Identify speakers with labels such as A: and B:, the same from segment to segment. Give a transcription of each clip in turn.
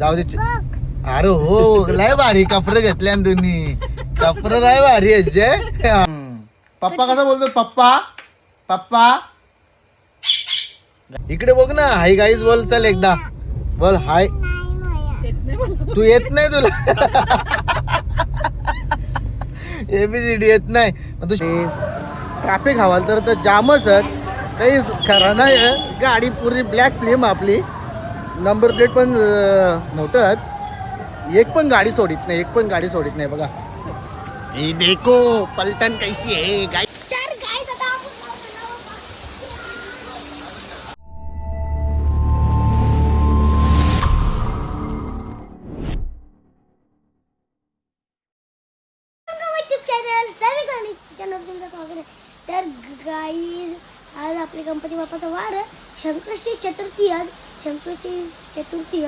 A: जाऊ दे. अरे हो लय भारी कपडे घेतले तुम्ही. कपडे लय भारी आहेत जे. पप्पा कसा बोलतो पप्पा पप्पा. इकडे बघ ना. हाय गाईज बोल. चल एकदा बोल हाय. तू येत नाही तुला. एबीसीडी येत नाही. तू ट्रॅफिक हवाल तर जामच काही खरा नाही. गाडी पूर्ण ब्लॅक फिल्म आपली. नंबर प्लेट पण मोठं. एक पण गाडी सोडित नाही बघा. हे देखो पलटन कैसी आहे गाडी.
B: तर गाईज आज आपली गणपती बाप्पाचा वार संकष्टी चतुर्थी.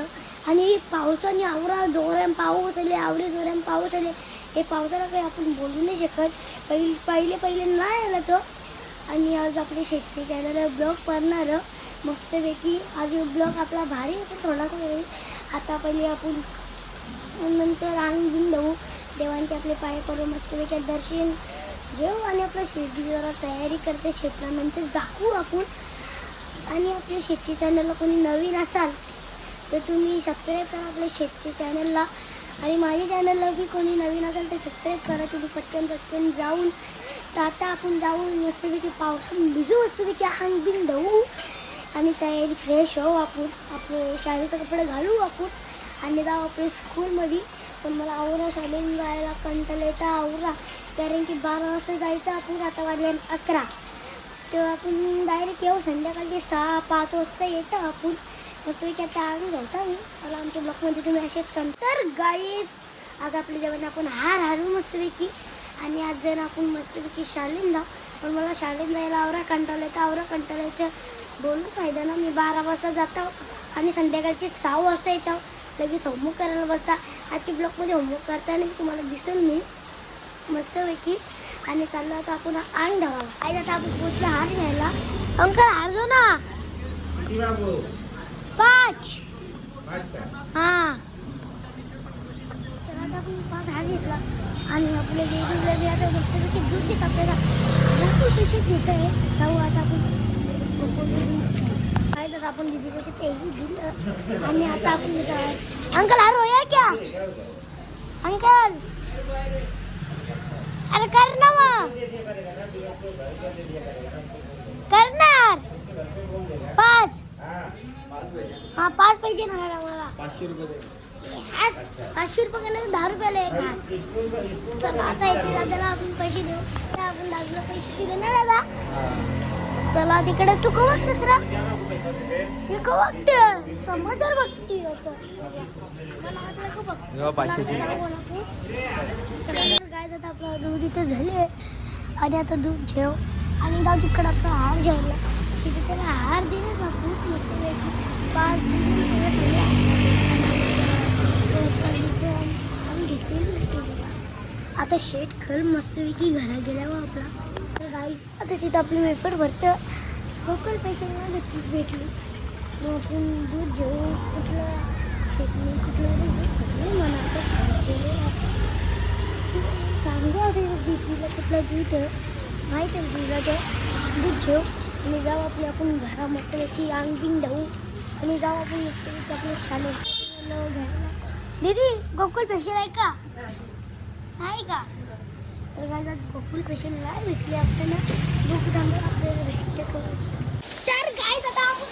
B: आणि पावसाने आवरा जोऱ्यान पाऊस आले. आवडे जोऱ्यान पाऊस आले. हे पावसाला काही आपण बोलू नाही शकत. पहिले नाही आला तो. आणि आज आपले शेतकरी चॅनल ब्लॉग करणार मस्तपैकी. आज ब्लॉग आपला भारी असेल थोडासा होईल. आता पहिले आपण नंतर अंग घेऊन देऊ. देवांचे आपले पाय करू मस्तपैकी दर्शन घेऊ. आणि आपलं शेती जरा तयारी करते क्षेत्रानंतर दाखवू आपण. आणि आपल्या शेती चॅनलला कोणी नवीन असाल तर तुम्ही सबस्क्राईब करा आपल्या शेती चॅनलला. आणि माझ्या चॅनलला बी कोणी नवीन असेल तर सबस्क्राईब करा तुम्ही. पटकन जाऊन. तर आता आपण जाऊन मस्तपैकी पावसात भिजू. मस्तपैकी अंग बिन धुवू आणि तयारी फ्रेश होऊ. आपण आपले शाळेचे कपडे घालू आपण आणि जाऊ आपल्या स्कूलमध्ये. पण मला आवरा शाळेत जायला कंटाळा येता आवरा. कारण की 12 वाजता जायचं आपण. आता वाजले 11. तेव्हा आपण डायरेक्ट येऊ. संध्याकाळचे 6-5 वाजता येतं आपण. मस्तपैकी आता आम्ही जाऊ मी. मला आमच्या ब्लॉकमध्ये तुम्ही असेच कर. तर गाईज आज आपल्या जेवण आपण हार हारू मस्तपैकी. आणि आज जर आपण मस्तपैकी शाळेत जाऊ. पण मला शाळेत जायला आवरा कंटाळायचं बोलून फायदा ना. मी 12 वाजता जातो आणि संध्याकाळचे 6 वाजता येतो. लगेच होमवर्क करायला बसता. आजच्या ब्लॉकमध्ये होमवर्क करताना तुम्हाला दिसेल मी मस्तपैकी. आणि चाललो आता आपण अंग धावाला. आई आता आपण पोचला हार घ्यायला. अंकल हार दो ना. 5. हां चला आता आपण 5 हार घेतला. आणि आपल्या बेबीला बी आता मस्तपैकी दूध देत आपल्याला. भरपूर पैसे घेत आहे. जाऊ आता आपण काय तर आपण दीदीकडे पैसे दिलं. आणि आता आपण अंकल हार होया क्या अंकल. अरे कर ना मग. करणार 5. हा 5 पाहिजे ना मला. 500 रुपये. 500 रुपये करणार 10 रुपयाला एक हार. चला आता इथे दादाला आपण पैसे देऊ. आपण दादाला पैसे दिले ना दादा. चला तिकडे तू का बघतेस रा. तू का बघते समजदार बघती होतं. मला वाटलं का बघ. काय जात आपला दूध इथं झाले. आणि आता दूध ठेव आणि जाऊ तिकडं आपला हार घ्यायला. तिथे त्याला हार दिले ना खूप मस्त वेगळी 5 घेतलेली. आता शेट खल मस्तपैकी घरा गेल्यावर आपला गाई. आता तिथं आपले वेपर भरतं. लोकल पैसे भेटली. मग आपण दूध घेऊ. कुठलं शेतनी कुठलं सगळे मनात सांगू. आता दीदीला कुठलं दूध माहीत आहे दुधाचं. दूध घेऊ आणि जाऊ आपले आपण घरा मस्तपैकी अंग बिंग धावू. आणि जाऊ आपण मस्तपैकी आपल्या शाळेत घ्यायला. दीदी गोकुल स्पेशल आहे का नाही का. तर माझ्या गोकुल स्पेशल नाही भेटली आपल्याला. दूध आपल्याला भेटते करू. तर काय आता आपण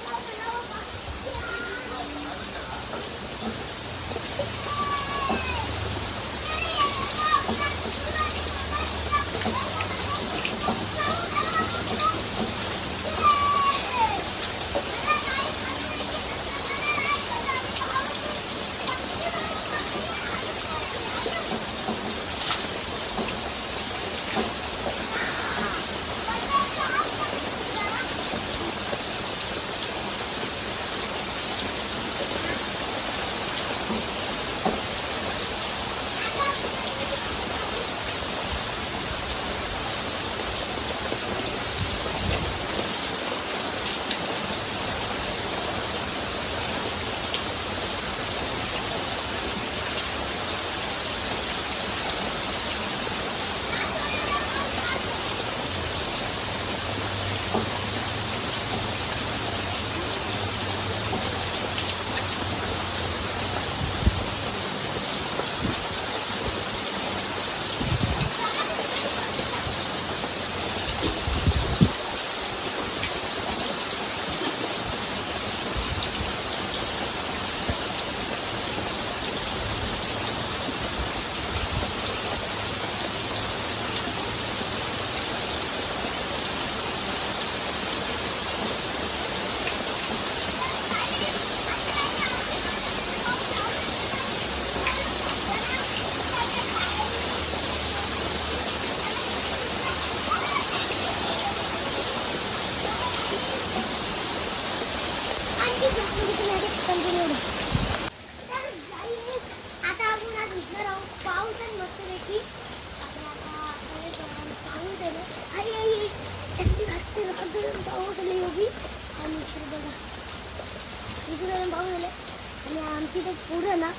B: आमची तर पुढं ना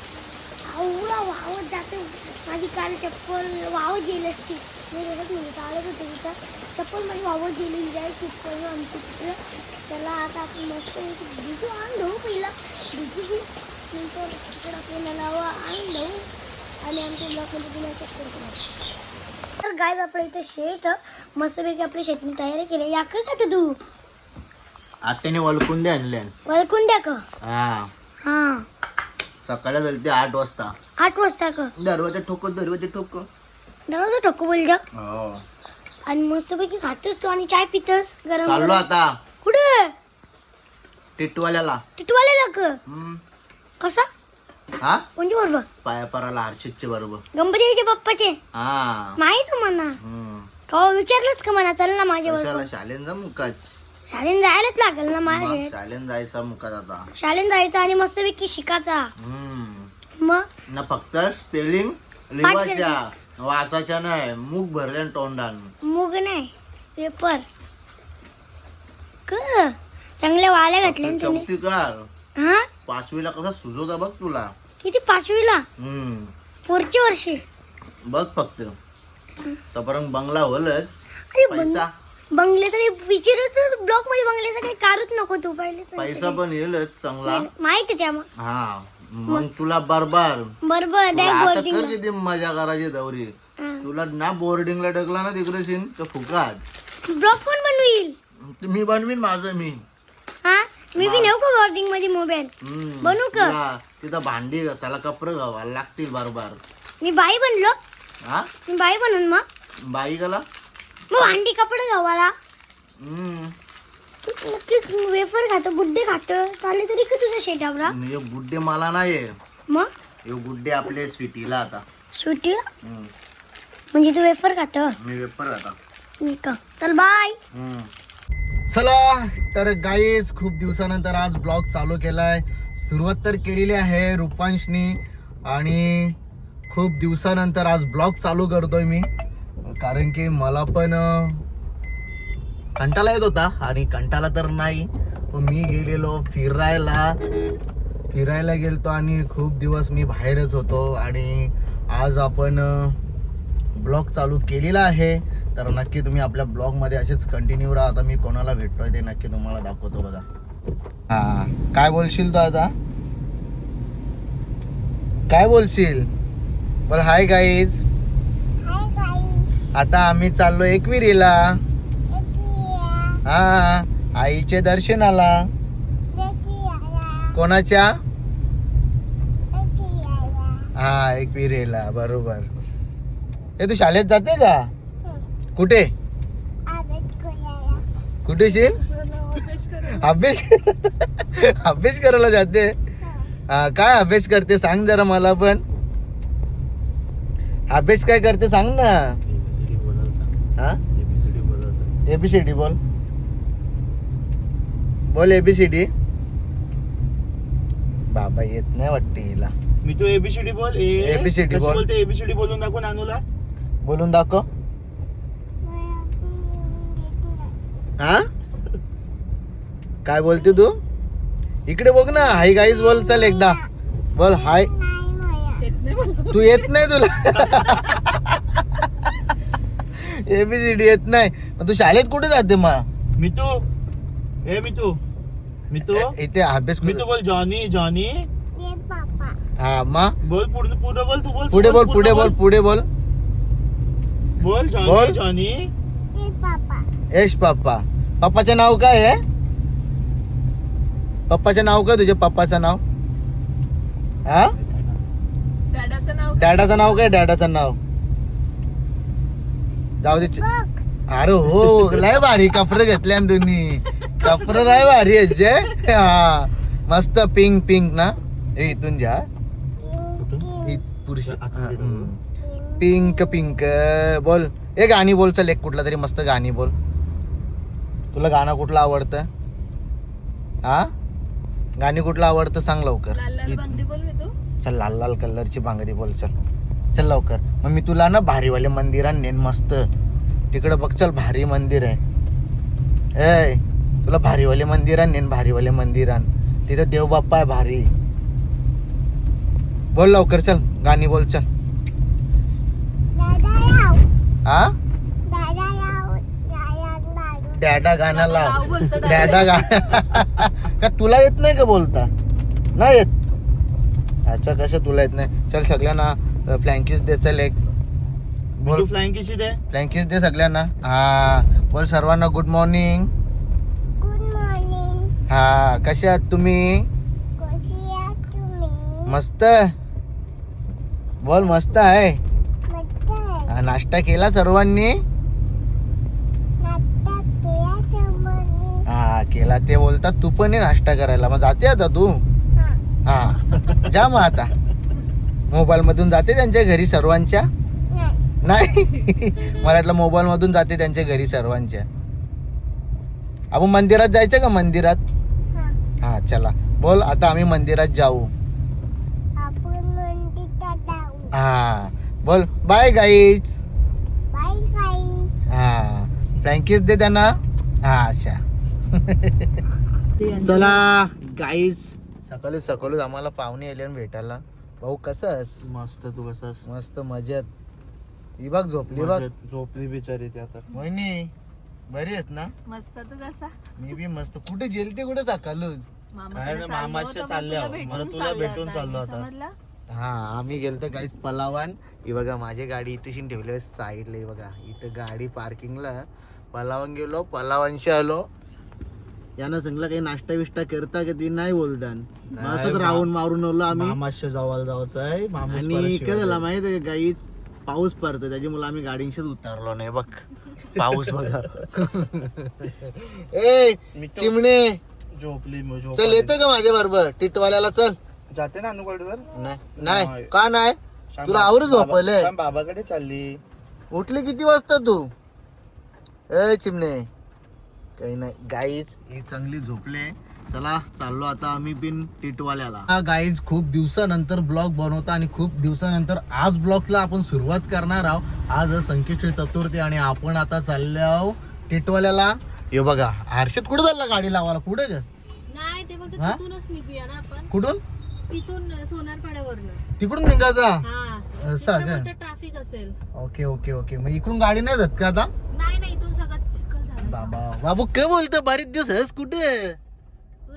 B: आवडा वाहत जाते. माझी काल चप्पल वाहत गेली असती. मी रडत म्हणजे चालत होते तिथं चप्पल माझी वाहत गेलेली आहे तिथं आमची तिथं. त्याला आता आपण मस्त भिजू आणून धुवू पहिला भिजू नंतर तिकडं आपल्याला लावा आणून धुवू आणि आमच्या ब्लॉकमध्ये तुम्हाला चेक करतो. तर गायज आपल्या इथं शेत मस्तपैकी आपल्या शेतने तयारी केली. या का तू
A: आत्याने वळकून द्या आणल्या.
B: वळकून द्या का?
A: हा
B: हां
A: सकाळी झाली 8 वाजता.
B: 8 वाजता का?
A: दरवाजा ठोको
B: दरवाजा ठोको बोल जा.
A: हो
B: आणि मस्तपैकी खातोस तू आणि चाय पितोस गरम
A: चाललो
B: गरम.
A: आता
B: कुठं?
A: टिटवाल्याला.
B: टिटवालेला का? कसा?
A: हा
B: कोणती बरोबर?
A: पाया पराला हर्षदचे बरोबर.
B: गणपतीचे पप्पाचे
A: हा
B: माहित म्हणा का विचारलंच का म्हणा चल ना माझ्या बरोबर.
A: कशाला शालेन जा मुकाच.
B: शाळेत जायलाच लागेल ना माझ्या
A: मग
B: शेत.
A: शालेन जायचा मुकाच आता.
B: शाळेत जायचं आणि मस्तपैकी शिकायचा. मग
A: ना फक्त स्पेलिंग लिवायच्या वाचायच्या नाही. मुख भरले तोंडान.
B: मूग नाही पेपर क चांगल्या वाल्या घातल्या ना त्याने.
A: चौथीकार
B: हा
A: 5वीला कसा सुचवता बघ तुला.
B: किती 5वीला? पुढच्या वर्षी
A: बघ फक्त तोपर्यंत बंगला होलच.
B: अरे
A: पैसा
B: बंगले तरी विचारत ब्लॉक मध्ये बंगल्याचं काही कारूच नको तू पहिले तर.
A: पैसा पण येईलच चांगला.
B: माहिती त्या मग.
A: हा मग तुला बरोबर
B: बरोबर
A: तुला
B: नाही
A: आता
B: बोर्डिंग
A: कर किती मजा करायची दौरी. तुला ना बोर्डिंगला टाकला ना तिकडे सीन तर फुकाट.
B: ब्लॉक कोण बनवील?
A: मी बनवीन माझं मी.
B: हा मी बी नेऊ का बोर्डिंग मध्ये मोबाईल बनवू का?
A: तुला तिथं भांडी घासायला कपडे घावायला लागतील बरोबर.
B: मी बाई बनलो.
A: हा
B: मी बाई बनून मग
A: बाई गेला
B: मग भांडी कपडे घावाला.
A: हम्म
B: तू नक्की वेफर खातो गुड्डे खातो चालेल तरी का तुझ्या शेटावला?
A: हे गुड्डे मला नाही
B: मग
A: हे गुड्डे आपले स्वीटीला आता.
B: सुट्टीला म्हणजे तू वेफर खातो?
A: मी पेपर आता.
B: मी का चल बाय.
A: चला तर गाईज खूप दिवसानंतर आज ब्लॉग चालू केलाय. सुरुवात तर केलेली आहे रूपांशनी आणि खूप दिवसानंतर आज ब्लॉग चालू करतोय मी. कारण की मला पण कंटाळा येत होता आणि कंटाळा तर नाही पण मी गेलेलो फिरायला गेलतो आणि खूप दिवस मी बाहेरच होतो आणि आज आपण ब्लॉग चालू केलेला आहे. तर नक्की तुम्ही आपल्या ब्लॉगमध्ये असेच कंटिन्यू राहा. आता मी कोणाला भेटतोय ते नक्की तुम्हाला दाखवतो बघा. हा काय बोलशील तू आता? काय बोलशील? बोल हाय गाईज. आता आम्ही चाललो एकविरीला. हा आईचे दर्शनाला. कोणाच्या? हा एकविरीला बरोबर. हे तू शाळेत जाते का? कुठे कुठे शील? अभ्यास करायला जाते. हा काय अभ्यास करते सांग जरा मला पण. अभ्यास काय करते सांग ना. हा एबीसीडी बोल. बोल एबीसीडी. बाबा येत नाही वाटते हिला.
C: मी तू एबीसीडी बोल.
A: ABCD बोल.
C: बोलते एबीसीडी बोलून दाखव नानूला.
A: बोलून दाखव. हा काय बोलते तू? इकडे बघ ना. हाय गाईज बोल चल एकदा बोल हाय. तू येत नाही तुला एबीसीडी येत नाही. तू शाळेत कुठे जाते मग?
C: मितू
A: इथे अभ्यास
C: मितू बोल. जॉनी जॉनी
A: हा मग
C: बोल. पुढे बोल. तू बोल.
A: पुढे बोल पुढे बोल पुढे बोल.
C: बोल
A: बोल.
C: Johnny Johnny.
A: यश पप्पा. पप्पाचं नाव काय आहे? पप्पाचं नाव काय तुझ्या पप्पाचं नाव? हा डॅडाचं नाव काय? डॅडाचं नाव जाऊ दे. अरे हो लय भारी कपडे घेतले दोन्ही. कपडे लय भारी आहेत जे. हा मस्त पिंक पिंक ना. हे इथून घ्या पुरुष. पिंक पिंक बोल. एक गाणी बोल चल. एक कुठला तरी मस्त गाणी बोल. तुला गाणं कुठलं आवडतं? हा गाणी कुठलं आवडतं सांग लवकर. चल लाल लाल कलरची बांगडी बोल. चल लवकर. मग मी तुला ना भारीवाले मंदिरात नेन मस्त. तिकडे बघ चल भारी मंदिर आहे. ए तुला भारीवाले मंदिरात नेन. भारीवाले मंदिरात तिथं देवबाप्पा आहे भारी. बोल लवकर चल गाणी बोल चल. हा डॅडा गाणं लाव. डॅडा गाणं का तुला येत नाही का बोलता? नाही येत. अच्छा कसं तुला येत नाही. चल सगळ्यांना फ्लँकीस दे. चल एक बोल.
C: तू फ्लँक कशी दे.
A: फ्लँकीस दे सगळ्यांना. हा बोल सर्वांना गुड मॉर्निंग. हा कसे आहात तुम्ही? मस्त बोल. मस्त आहे. हा, नाश्ता केला सर्वांनी? हा केला. ते बोलतात तू पण ये नाश्ता करायला. मग जाते आता तू? हा जा मग आता. मोबाईल मधून जाते त्यांच्या घरी सर्वांच्या? नाही मला वाटलं मोबाईल मधून जाते त्यांच्या घरी सर्वांच्या. आपण मंदिरात जायचं का? मंदिरात हा चला बोल. आता आम्ही मंदिरात जाऊ. हा बोल बाय गाईज. हा फ्लँकीज दे त्यांना. हा अच्छा चला गाईज. सकाळी सकाळी आम्हाला पाहुणे आले भेटायला. भाऊ कसंस?
C: मस्त. तू कसास?
A: मस्त मजेत. ही बघ झोपली बघ.
C: झोपली बिचारी ती आता.
A: मोहिनी बरी आहेस ना?
D: मस्त. तू कसा?
A: मी बी मस्त. कुठे गेलते कुठे सकाळूच?
C: काय नाही, मामाच्या चालल्या. मला तुला भेटून चाललो आता.
A: हा आम्ही गेलतो गाईज पलावान. ही बघा माझी गाडी इथेशी ठेवली साईडला. ही बघा इथं गाडी पार्किंगला. पलावान गेलो. पलावानशी आलो. यानं सांगला काही नाश्ता विष्टा करता कधी नाही बोलतान. असंच राहून मारून आलो आम्ही.
C: मामाच्या जवळ जायचं आहे.
A: आणि काय झालं माहित आहे गाईच पाऊस पडतो त्याच्यामुळे आम्ही गाडींशीच उतरलो नाही बघ. पाऊस बघा. ए चिमणे
C: झोपली.
A: चल येतं का माझ्या बरोबर टिटवाल्याला? चल.
C: जाते ना अनुकडवर.
A: नाही का नाही? तुला आवर झोपले.
C: बाबाकडे चालली.
A: उठले किती वाजता तू? ए चिमणे काही नाही. गाईज ही चांगली झोपले. चला चाललो आता आम्ही बिन टिटवाल्याला. गाईज खूप दिवसानंतर ब्लॉग बनवता आणि खूप दिवसानंतर आज ब्लॉगला आपण सुरुवात करणार आहोत. आज संकष्टी चतुर्थी आणि आपण आता चाललो टिटवाल्याला. हे बघा हर्षद कुठे चालला गाडी लावायला? पुढे ग
D: नाही ते फक्त
A: हा?
D: तिथूनच निघूया ना आपण.
A: कुठून?
D: तिथून सोनारपाड्यावरनं.
A: तिकडून निघायचा?
D: हा
A: असं का?
D: ट्रॅफिक असेल.
A: Okay okay okay. मग इकडून गाडी नाही जात का आता?
D: नाही इथून सगळं चिखल झालं.
A: बाबा बाबू काय बोलतो? बरीच दिवस आहेस कुठे?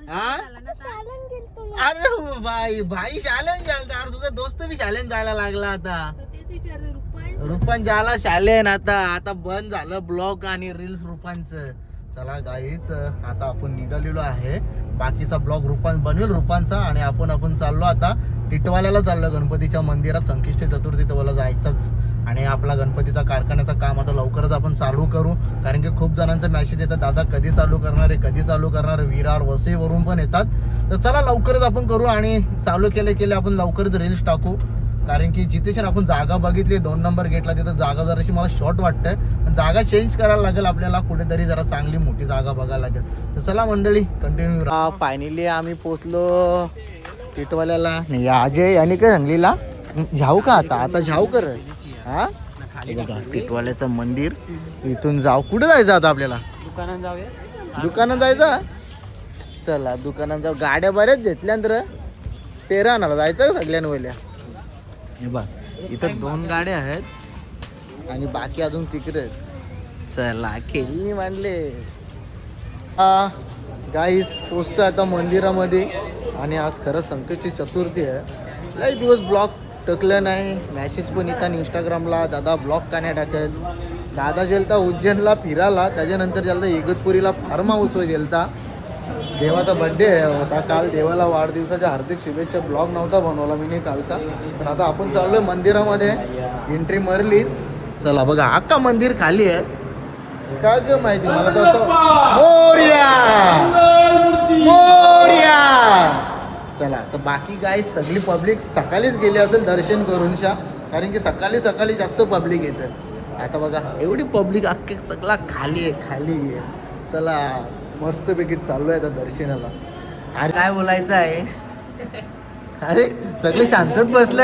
A: हा?
D: झाला ना आता.
A: अरे भाई शालेन जायला. अरे तुझा दोस्त बी शालेन जायला लागला आता.
D: तर तेच विचारलं रुपाई.
A: रुपान जाला शालेन. आता बंद झालं ब्लॉग आणि रील्स रुपांचं. चला गाईच आता आपण निघालेलो आहे. बाकीचा ब्लॉग रुपान बनवेल रुपांचा. आणि आपण चाललो आता टिटवाल्याला चाललो गणपतीच्या मंदिरात. संकष्टी चतुर्थी तर मला जायचंच. आणि आपला गणपतीचा कारखान्याचं काम आता लवकरच आपण चालू करू. कारण की खूप जणांचा मेसेज येतात दादा कधी चालू करणार आहे, कधी चालू करणार आहे. विरार वसईवरून पण येतात. तर चला लवकरच आपण करू. आणि चालू केले आपण लवकरच रील्स टाकू. कारण की जिथे आपण जागा बघितली 2 नंबर गेटला तिथं जागा जराशी मला शॉर्ट वाटतंय. पण जागा चेंज करायला लागेल आपल्याला. कुठेतरी जरा चांगली मोठी जागा बघायला लागेल. तर चला मंडळी कंटिन्यू. फायनली आम्ही पोचलो टिटवाल्याला. नाही अजय याने काय सांगलीला जाऊ का? आता जाऊ कर. हा बघा टिटवाल्याचं मंदिर. इथून जाऊ. कुठे जायचं आता आपल्याला? दुकानात जायचं. चला दुकानात जाऊ. गाड्या बऱ्याच घेतल्यानंतर तेरानाला जायचं सगळ्यांना पहिल्या. हे बघ इथं 2 गाड्या आहेत आणि बाकी अजून तिकडे. चला खेळणी मांडले. गाईस पोचतो आता मंदिरामध्ये. आणि आज खरंच संकष्टी चतुर्थी आहे. लई दिवस ब्लॉग टाकलं नाही. मॅसेज पण येतात इंस्टाग्रामला दादा ब्लॉग का नाही टाकत. दादा गेलता उज्जैनला फिरायला. त्याच्यानंतर गेलता इगतपुरीला फार्म हाऊसवर गेलता. देवाचा बड्डे होता काल. देवाला वाढदिवसाच्या हार्दिक शुभेच्छा. ब्लॉग नव्हता बनवला मी कालचा. पण आता आपण चाललोय मंदिरामध्ये. एंट्री मारलीच. चला बघा अख्खा मंदिर खाली आहे. काय ग माहिती मला तसं. मोरया मोरया. चला तर बाकी काय सगळी पब्लिक सकाळीच गेली असेल दर्शन करून शा. कारण की सकाळी जास्त पब्लिक येतं. आता बघा एवढी पब्लिक अख्खे सगळा खाली आहे. चला मस्तपैकी चाललोय आता दर्शनाला. अरे काय बोलायचं आहे? अरे सगळे शांतच बसले.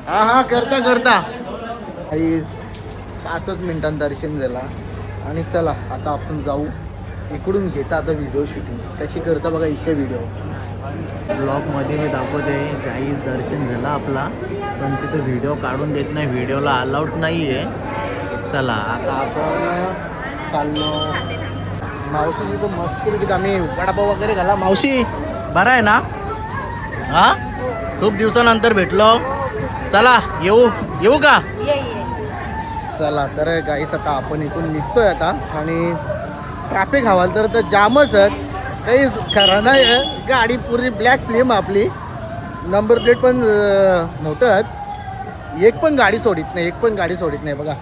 A: हा करता 5च मिनिटांत दर्शन झाला. आणि चला आता आपण जाऊ इकडून घेता आता व्हिडिओ शूटिंग कशी करता बघा इशा व्हिडिओ ब्लॉगमध्ये मी दाखवते काही दर्शन झालं आपला पण तिथं व्हिडिओ काढून देत नाही व्हिडिओला अलाउड नाही आहे चला आता आपण चाललो मावशी तिथं मस्त तिथं आम्ही वडापाव वगैरे घाला मावशी बरं आहे ना हा खूप दिवसानंतर भेटलो चला येऊ का चला तर गाईच आता आपण इथून निघतोय आता आणि ट्रॅफिक हवाल तर जामच आहेत काही खरं नाही आहे गाडी पूर्ण ब्लॅक फ्लेम आपली नंबर प्लेट पण मोठं आहेत एक पण गाडी सोडित नाही बघा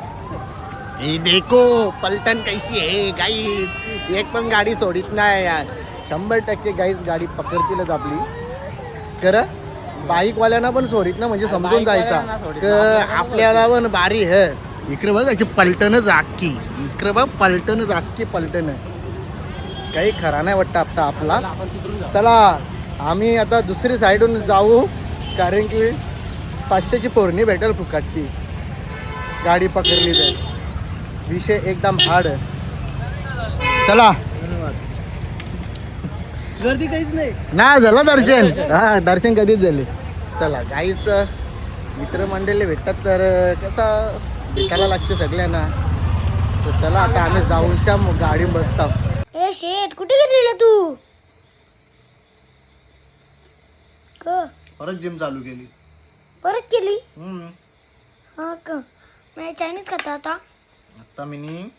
A: हे देखो पलटन कैसी आहे गाईज एक पण गाडी सोडित नाही यार 100% गाईज गाडी पकडतीलच आपली खरं बाईकवाल्यांना पण सोडित ना म्हणजे समजून जायचा आपल्याला पण बारी है इकडे बघ अशी पलटणच अख्खी इकडे बघ पलटण काही खरा नाही वाटतं आता आपला चला आम्ही आता दुसरी साईडून जाऊ कारण की 500ची फोरणी भेटेल फुकटची गाडी पकडली तर विषय एकदम हार्ड चला
C: गर्दी काहीच
A: नाही झालं दर्शन हा दर्शन कधीच झाले चला काहीच मित्रमंडळी भेटतात तर कसं भेटायला लागते सगळ्यांना तर चला आता आम्ही जाऊनशा गाडी बसता
B: ए शेट कुठे गेलेला तू
A: परत जिम चालू केली
B: परत केली हा का मी चायनीज खाता आता
A: मी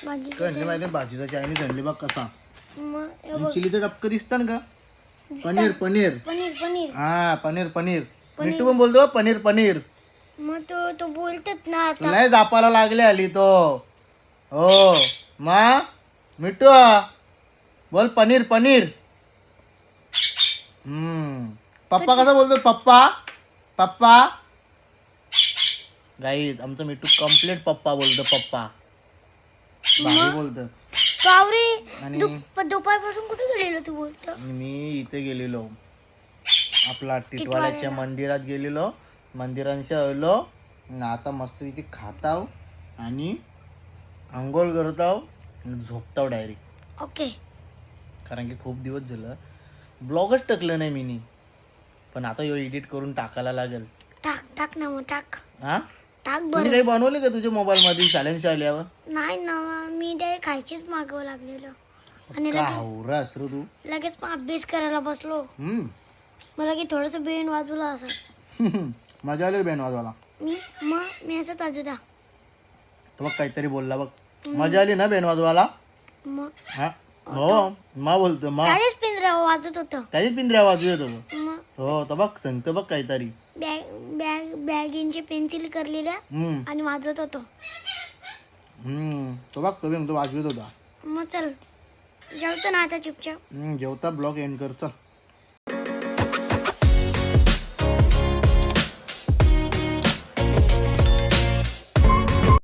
B: भाजी
A: माहिती भाजीचा चायनीज आणली बघ कसा
B: मग हे बघ.
A: चिलीचं डबकं दिसतं ना का पनीर
B: पनीर
A: हा पनीर मिठू पण बोलतो पनीर
B: मग तो बोलतात ना आता
A: तुला जापाला लागले आली तो हो मा मिठू बोल पनीर पप्पा कसा बोलतो पप्पा गाईज आमचं मिठू कम्प्लीट पप्पा बोलतो भारी बोलतो
B: पावरे
A: आणि
B: दुपारपासून कुठे गेलेलो तू बोलतो
A: मी इथे गेलेलो आपला टिटवाळ्याच्या मंदिरात गेलेलो मंदिरांशी आलो आता मस्त इथे खाताव आणि आंघोळ करताव झोपताव डायरेक्ट
B: ओके
A: कारण की खूप दिवस झालं ब्लॉगच टाकलं नाही मी पण आता यो एडिट करून टाकायला लागेल
B: टाक ना मग टाक
A: हा
B: बरं
A: तुम्ही काही बनवले का तुझ्या मोबाईल मध्ये चॅलेंज आल्यावर
B: नाही ना मी ते खायचीच मागव लागलेलो आणि
A: का हावरास रे तू
B: लगेच मग अभ्यास करायला बसलो मला की थोडंसं बेन वाजवलं असायचं
A: मजा आली बॅन वाजवाला
B: मी असं ताजू द्या
A: तो बघ काहीतरी बोलला बघ मजा आली ना बॅन वाजवाला
B: मग
A: हा हो मा बोलतो मा
B: त्याच्याच पिंजरा वाजत होतं
A: त्याची पिंजऱ्या वाजू येतो
B: मग
A: हो तर बघ सांगतो बघ काहीतरी
B: बॅगींची पेन्सिल करलेल्या आणि वाजवत होतो
A: तो बघ तो वाजवत होता
B: मग चल जेवतो ना आता चुपचाप
A: जेवता ब्लॉग एंड कर चल